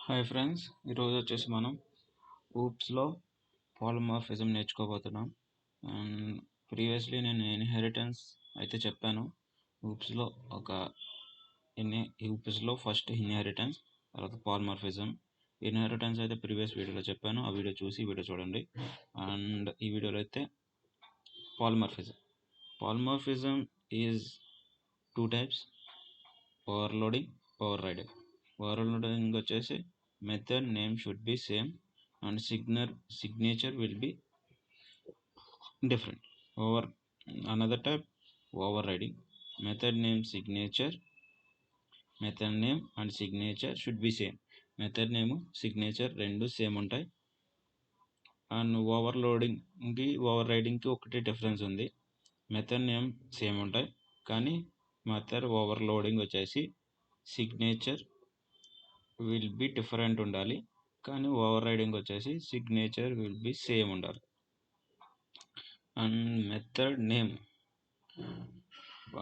Hi friends, ఈరోజు వచ్చేసి మనం ఊప్స్లో పాలిమార్ఫిజం నేర్చుకోబోతున్నాం. అండ్ ప్రీవియస్లీ నేను ఇన్హెరిటెన్స్ అయితే చెప్పాను. ఊప్స్లో ఫస్ట్ ఇన్హెరిటెన్స్, తర్వాత పాలిమార్ఫిజం. ఇన్హెరిటెన్స్ అయితే ప్రీవియస్ వీడియోలో చెప్పాను, ఆ వీడియో చూసి వీడియో చూడండి. అండ్ ఈ వీడియోలో అయితే polymorphism is 2 types: overloading, overriding. Overloading వచ్చేసి method name should be same and signature will be different. Another type, overriding. Method name and signature should be same. Method name, signature రెండు same ఉంటాయి. And ఓవర్రైడింగ్కి ఒకటి difference ఉంది. Method name same ఉంటాయి, కానీ method overloading వచ్చేసి signature will be different ఉండాలి, కానీ ఓవర్రైడింగ్ వచ్చేసి సిగ్నేచర్ విల్ బి సేమ్ ఉండాలి. అండ్ మెథడ్ నేమ్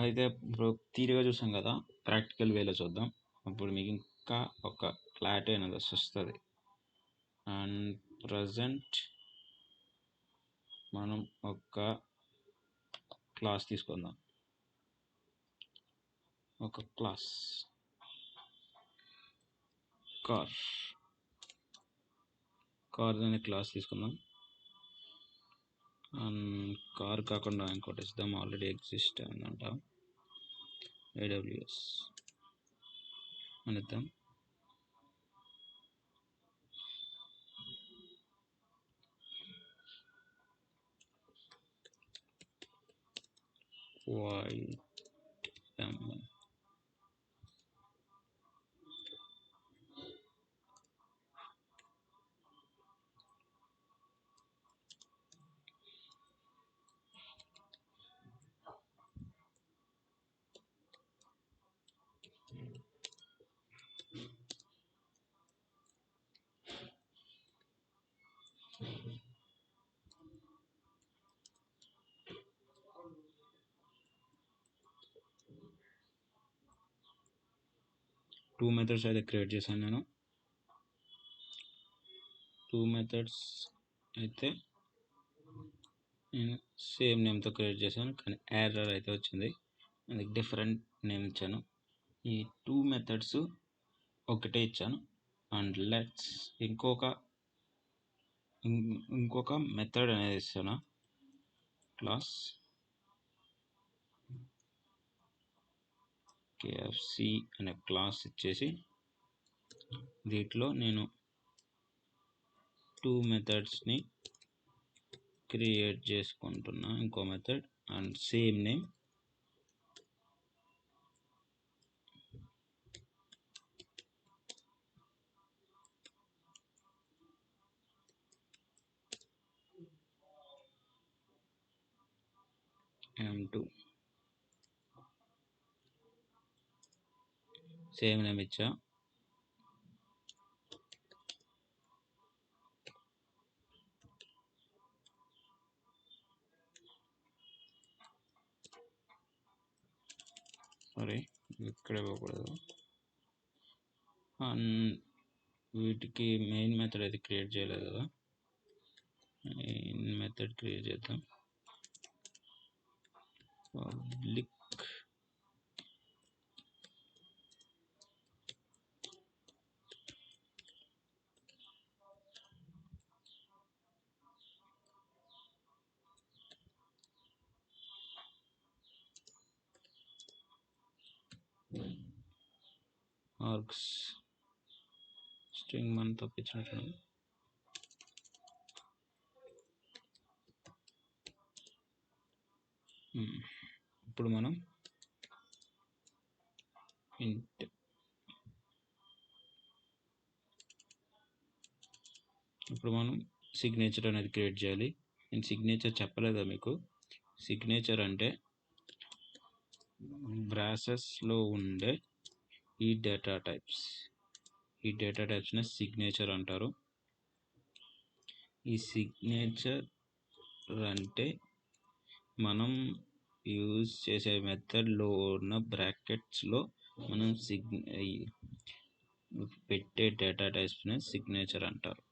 అయితే ఇప్పుడు థియరీగా చూసాం కదా, ప్రాక్టికల్ వేలో చూద్దాం. అప్పుడు మీకు ఇంకా ఒక క్లారిటీ అనేది వస్తుంది. అండ్ ప్రజెంట్ మనం ఒక క్లాస్ తీసుకుందాం. ఒక క్లాస్ కార్ అనే క్లాస్ తీసుకుందాం. అండ్ కార్ కాకుండా ఇంకోటి ఇద్దాం, ఆల్రెడీ ఎగ్జిస్ట్ అయిందంట, AWS అని ఇద్దాం. YML 2 మెథడ్స్ అయితే క్రియేట్ చేశాను నేను. 2 మెథడ్స్ అయితే నేను సేమ్ నేమ్తో క్రియేట్ చేశాను, కానీ ఎర్రర్ అయితే వచ్చింది, అందుకు డిఫరెంట్ నేమ్ ఇచ్చాను. ఈ 2 మెథడ్స్ ఒకటే ఇచ్చాను. అండ్ లెట్స్ ఇంకొక మెథడ్ అనేది ఇస్తాను. క్లాస్ KFC అనే క్లాస్ ఇచ్చేసి దీంట్లో నేను 2 మెథడ్స్ని క్రియేట్ చేసుకుంటున్నా. ఇంకో method and same name. M2 same name ఇచ్చా. సారీ, ఇక్కడ ఇవ్వకూడదు. వీటికి మెయిన్ మెథడ్ అయితే క్రియేట్ చేయలేదు కదా, మెయిన్ మెథడ్ క్రియేట్ చేద్దాం. పబ్లిక్ ఆర్గ్స్ స్ట్రింగ్ మనం తప్పించినట్లు. ఇప్పుడు మనం ఇంట్ సిగ్నేచర్ అనేది క్రియేట్ చేయాలి. నేను సిగ్నేచర్ చెప్పలేదా మీకు? సిగ్నేచర్ అంటే బ్రాసెస్లో ఉండే ఈ డేటా టైప్స్ని సిగ్నేచర్ అంటారు. ఈ సిగ్నేచర్ అంటే మనం యూజ్ చేసే మెథడ్లో ఉన్న బ్రాకెట్స్లో మనం పెట్టే డేటా టైప్స్ని సిగ్నేచర్ అంటారు.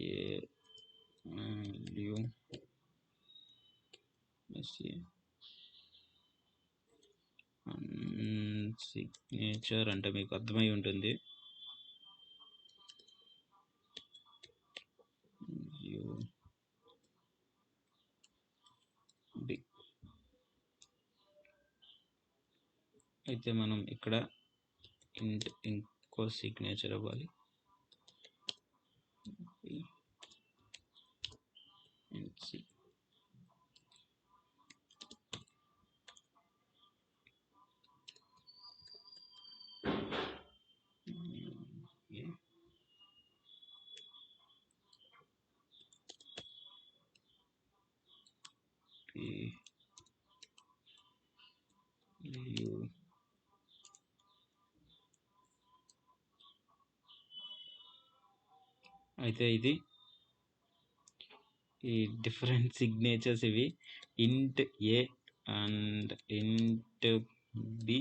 ఏ సిగ్నేచర్ అంటే మీకు అర్థమై ఉంటుంది. అయితే మనం ఇక్కడ ఇంకో సిగ్నేచర్ ఇవ్వాలి. అయితే ఇది ఈ డిఫరెంట్ సిగ్నేచర్స్ ఇవి ఇంట్ ఏ అండ్ ఇంట్ బి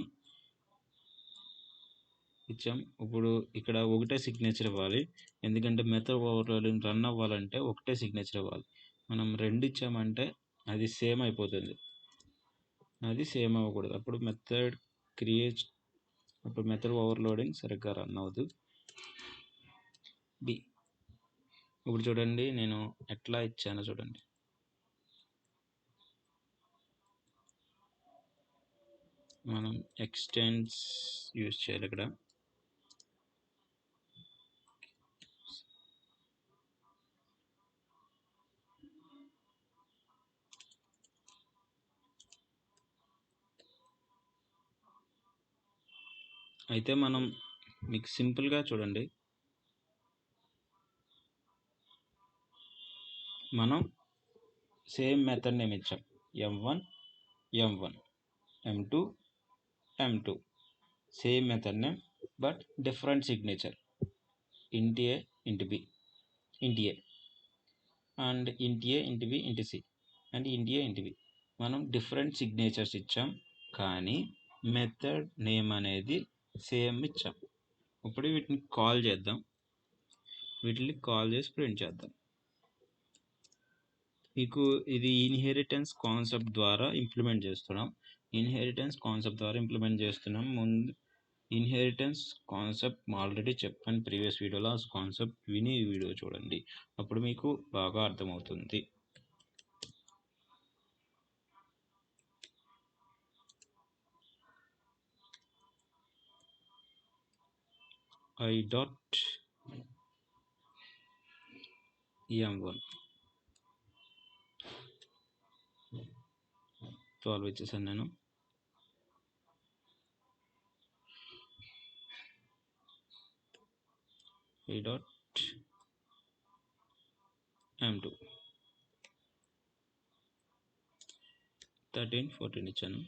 ఇచ్చాం. ఇప్పుడు ఇక్కడ ఒకటే సిగ్నేచర్ ఇవ్వాలి, ఎందుకంటే మెథడ్ ఓవర్లోడింగ్ రన్ అవ్వాలంటే ఒకటే సిగ్నేచర్ ఇవ్వాలి. మనం రెండు ఇచ్చామంటే అది సేమ్ అయిపోతుంది, అది సేమ్ అవ్వకూడదు. అప్పుడు మెథడ్ ఓవర్లోడింగ్ సరిగ్గా రన్ అవ్వదు. బి ఇప్పుడు చూడండి నేను ఎట్లా ఇచ్చానో చూడండి. మనం ఎక్స్టెండ్స్ యూజ్ చేయాలి ఇక్కడ. అయితే మనం మీకు సింపుల్గా చూడండి, మనం సేమ్ మెథడ్ నేమ్ ఇచ్చాం, m1 m1 m2 m2 same method name but different signature. int a int b int a and int a int b int c and int a int b. మనం different signatures ఇచ్చాం కానీ method name అనేది same ఇచ్చాం. ఇప్పుడు వీటిని call చేద్దాం, వీటిని call చేసి ప్రింట్ చేద్దాం. మీకు ఇది ఇన్హెరిటెన్స్ కాన్సెప్ట్ ద్వారా ఇంప్లిమెంట్ చేస్తున్నాం. ముందు ఇన్హెరిటెన్స్ కాన్సెప్ట్ ఆల్రెడీ చెప్పాను ప్రీవియస్ వీడియోలో. ఆ కాన్సెప్ట్ విని ఈ వీడియో చూడండి, అప్పుడు మీకు బాగా అర్థమవుతుంది. i.m1 12 ఇచ్చేసాను నేను. i.m2 13 14 ఇచ్చాను.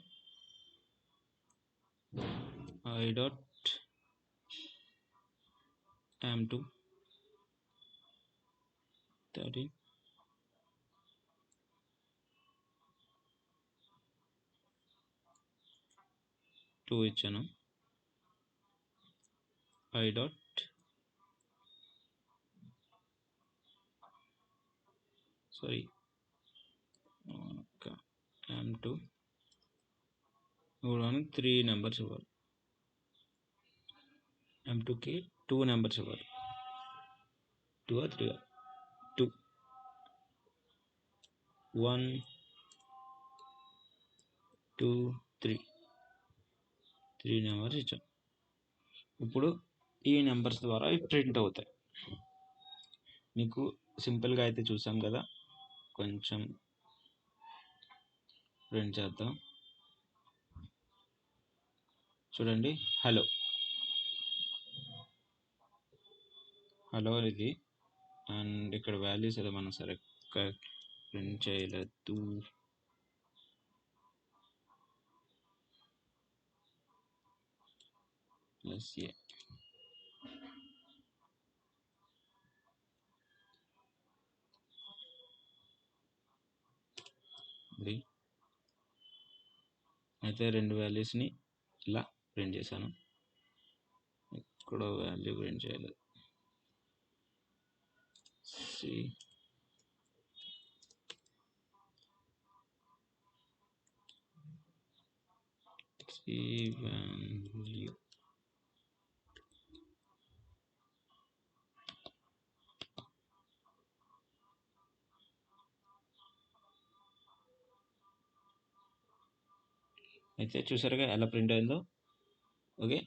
i.m2 13 2 ఇచ్చాను. m2 ఇప్పుడు మనం 3 నెంబర్స్ ఇవ్వాలి. m2కి 2 నెంబర్స్ ఇవ్వాలి. 2 3 2 1 2 3 3 నెంబర్స్ ఇచ్చాం. ఇప్పుడు ఈ నెంబర్స్ ద్వారా ప్రింట్ అవుతాయి. మీకు సింపుల్గా అయితే చూసాం కదా, కొంచెం ప్రింట్ చేద్దాం. చూడండి, హలో ఇది. అండ్ ఇక్కడ వాల్యూస్ ఏదో మనం సరిగ్గా ప్రింట్ చేయలేదు. అయితే రెండు వాల్యూస్ని ఇలా ప్రింట్ చేశాను. ఇక్కడ వాల్యూ ప్రింట్ చేయాలి. సి వాల్యూ అయితే చూసారుగా ఎలా ప్రింట్ అయిందో. ఓకే,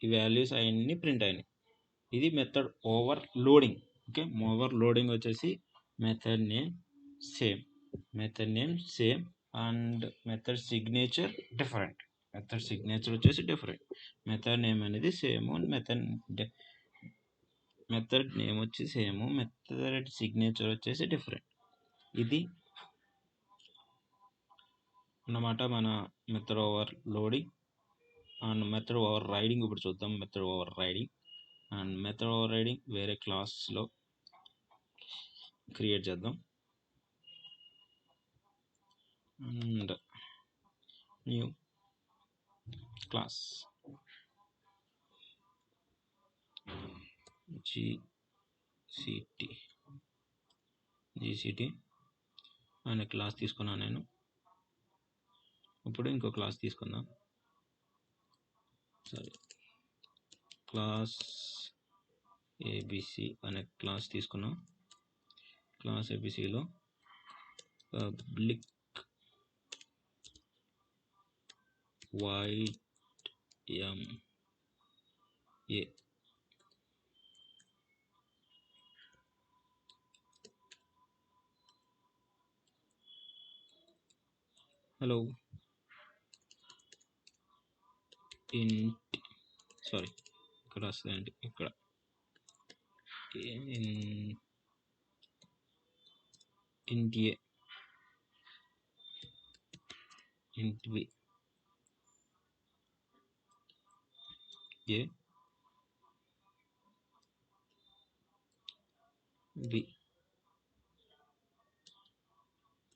ఈ వాల్యూస్ అవన్నీ ప్రింట్ అయినాయి. ఇది method overloading. Okay, overloading వచ్చేసి method name same, and method signature different. Method signature వచ్చేసి డిఫరెంట్, మెథడ్ నేమ్ అనేది సేమ్, మెథడ్ నేమ్ వచ్చి సేమ్, మెథడ్ సిగ్నేచర్ వచ్చేసి డిఫరెంట్. ఇది అన్నమాట మన method overloading and method overriding. ఇప్పుడు చూద్దాం method overriding. And method overriding వేరే క్లాస్లో క్రియేట్ చేద్దాం. అండ్ న్యూ క్లాస్ జీసీటీ అనే క్లాస్ తీసుకున్నాను నేను. ఇప్పుడు ఇంకో క్లాస్ తీసుకుందాం. సరే, క్లాస్ ఏబిసి అనే క్లాస్ తీసుకున్నాం. క్లాస్ ఏబిసిలో పబ్లిక్ వైడ్ ఏ హలో ఇంట్, సారీ ఇక్కడ వస్తుందండి, ఇక్కడ ఇంట్ a, int B, A b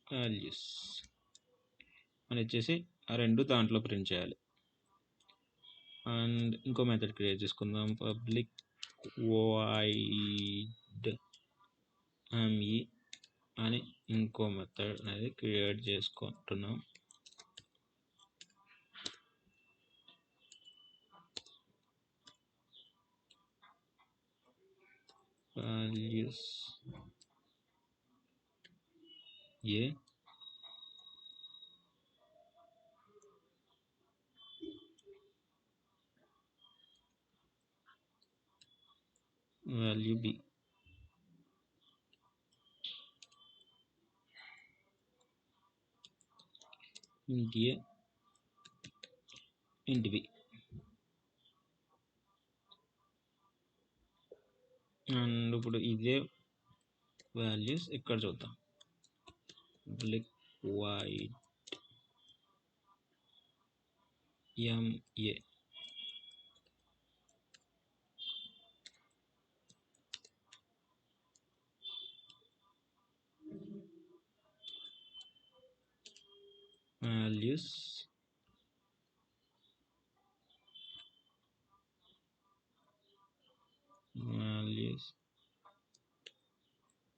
values అని వచ్చేసి ఆ రెండు దాంట్లో ప్రింట్ చేయాలి. అండ్ ఇంకో మెథడ్ క్రియేట్ చేసుకుందాం. పబ్లిక్ వైడ్ ఈ అని ఇంకో మెథడ్ అనేది క్రియేట్ చేసుకుంటున్నాం. వాల్యూస్ ఏ వాల్యూ బి, ఇంట్ ఏ ఇంట్ బి. అండ్ ఇప్పుడు ఇదే వాల్యూస్ ఇక్కడ చూద్దాం. Public void m a values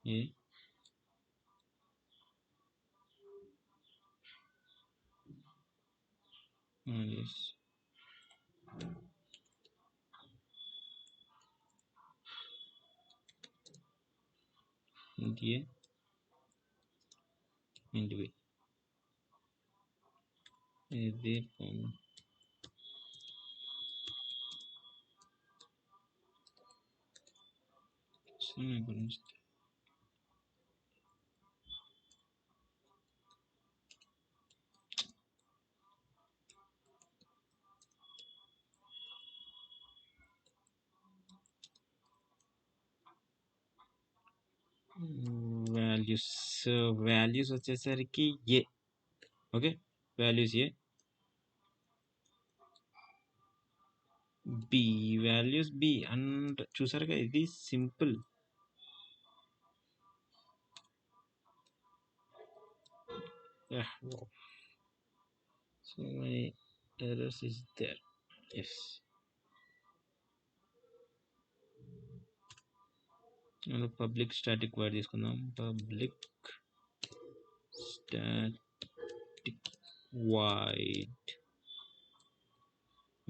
a values int a int b. ఇది గురించి వాల్యూస్ వచ్చేసరికి a. Okay, values a, b values b. And చూసారుగా ఇది simple. So my errors is there. Yes మనం పబ్లిక్ స్టాటిక్ వైడ్ తీసుకుందాం. Public static void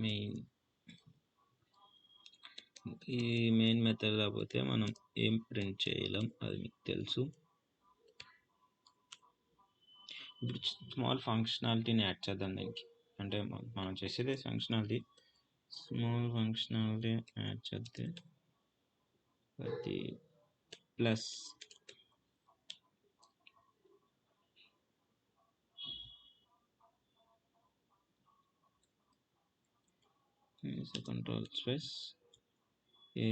main. ఈ main method లేకపోతే మనం ఏం ప్రింట్ చేయలేం, అది మీకు తెలుసు. ఇప్పుడు స్మాల్ ఫంక్షనాలిటీని యాడ్ చేద్దాం దీనికి. అంటే మనం చేసేదే ఫంక్షనాలిటీ. స్మాల్ ఫంక్షనాలిటీ యాడ్ చేస్తే అది plus control space a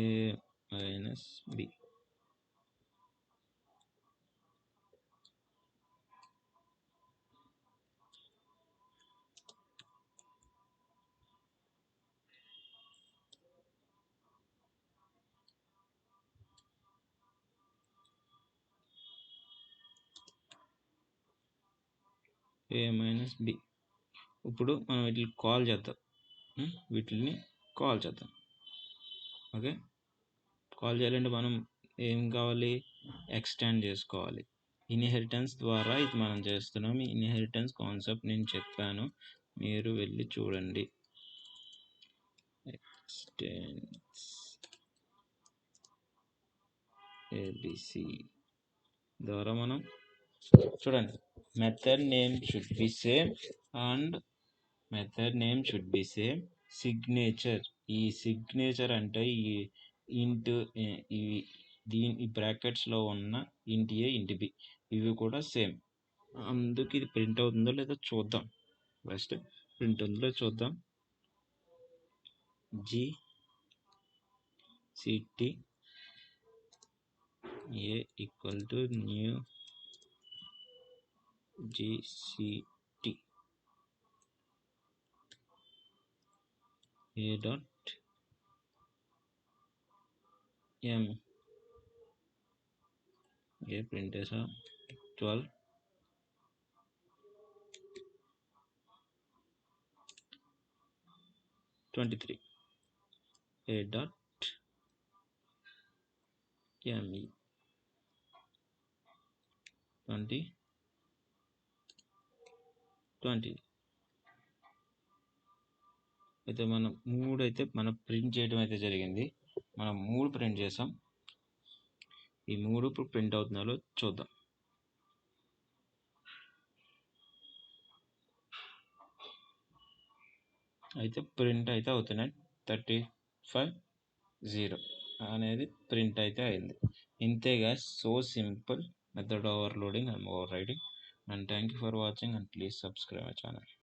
minus b. a minus b. ఇప్పుడు మనం వీటిని కాల్ చేద్దాం. ఓకే, కాల్ చేయాలంటే మనం ఏం కావాలి, ఎక్స్టెండ్ చేసుకోవాలి. ఇన్హెరిటెన్స్ ద్వారా ఇది మనం చేస్తున్నాం. ఇన్హెరిటెన్స్ కాన్సెప్ట్ నేను చెప్పాను, మీరు వెళ్ళి చూడండి. ఎక్స్టెన్స్ ఏబిసి ద్వారా మనం చూడండి, method name should be same and method name should be same. Signature, ఈ సిగ్నేచర్ అంటే ఈ ఇంట్ ఇవి ఈ బ్రాకెట్స్లో ఉన్న ఇంట్ ఏ ఇంట్ బి ఇవి కూడా సేమ్. అందుకు ఇది ప్రింట్ అవుతుందో లేదో చూద్దాం. ఫస్ట్ ప్రింట్ ఉందో చూద్దాం. GCT a equal to new GCT a dot m. A print చేసా 12 23 a dot me 20 అయితే మనం మనం ప్రింట్ చేయడం అయితే జరిగింది. మనం 3 ప్రింట్ చేసాం. ఈ 3 ఇప్పుడు ప్రింట్ అవుతున్నారో చూద్దాం. అయితే ప్రింట్ అయితే అవుతున్నాయి. 35 అనేది ప్రింట్ అయితే అయింది. ఇంతేగా, so simple method overloading and overriding. And thank you for watching, and please subscribe my channel.